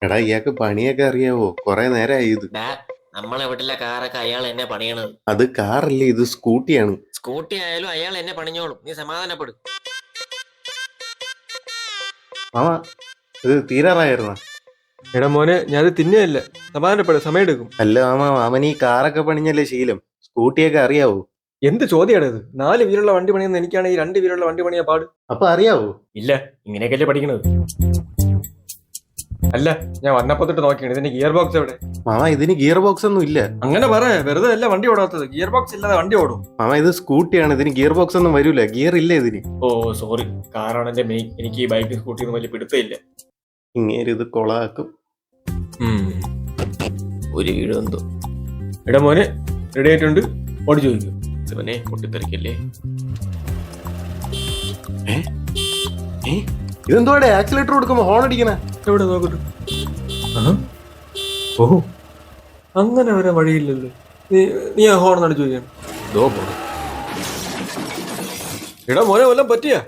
എടാ ഇയാൾക്ക് പണിയൊക്കെ അറിയാവോ? കൊറേ നേരമായി ഇത്. ഡാ, നമ്മളെ വീട്ടിലെ കാറൊക്കെ അയാൾ എന്നെ പണിയണത്. അത് കാറല്ലേ, ഇത് സ്കൂട്ടിയാണ്. സ്കൂട്ടി ആയാലും അയാൾ എന്നെ പണിഞ്ഞോളും, നീ സമാധാനപ്പെടും. മാമ ഇത് തീരാറായിരുന്ന? എടാ മോനെ, ഞാൻ അത് തിന്നുകയല്ല, സമാധാനപ്പെടും, സമയം എടുക്കും. അല്ല മാമ, മാമൻ ഈ കാറൊക്കെ പണിഞ്ഞല്ലേ ശീലം, സ്കൂട്ടിയൊക്കെ അറിയാവോ? എന്ത് ചോദ്യമാണ് ഇത്? 4 വീലുള്ള വണ്ടി പണിയുന്ന എനിക്കാണെങ്കിൽ 2 വീലുള്ള വണ്ടി പണിയാ പാട്. അപ്പൊ അറിയാവോ? ഇല്ല, ഇങ്ങനെയൊക്കെയല്ലേ പഠിക്കണത്. അല്ല, ഞാൻ വന്നപ്പോ തൊട്ട് നോക്കിയാണ്, ഇതിന്റെ ഗിയർ ബോക്സ് എവിടെ? മാമ ഇതിന് ഗിയർ ബോക്സ് ഒന്നും ഇല്ല. അങ്ങനെ പറയാ, വെറുതെ അല്ല വണ്ടി ഓടാത്തത്, ഗിയർ ബോക്സ് ഇല്ലാതെ വണ്ടി ഓടും. മാമ ഇത് സ്കൂട്ടിയാണ്, ഇതിന് ഗിയർ ബോക്സ് ഒന്നും വരൂല, ഗിയർ ഇല്ല ഇതിന്. ഓ സോറി, കാറാണ് എന്റെ മെയിൻ. എനിക്ക് ഈ ബൈക്ക് സ്കൂട്ടി ഒന്നും വലിയ പിടുത്തമില്ല. ഇങ്ങേര് ഇത് കൊളാക്കും. ഒരു വീട് എന്തോ. എടാ മോനെ, റെഡി ആയിട്ടുണ്ട്, ഓടി ചോദിക്കും. ഇവനെ പൊട്ടിത്തെറിക്കല്ലേ. ഇതെന്തോടെ ആക്സിലേറ്റർ കൊടുക്കുമ്പോ ഹോൺ അടിക്കണ? എവിടെ നോക്കട്ടെ. ഓഹോ, അങ്ങനെ വരാൻ വഴിയില്ലല്ലോ. നീ ആ ഹോൺ അടിച്ചു ചോദിക്കണം. എടാ മോനെ, വല്ലതും പറ്റിയാ?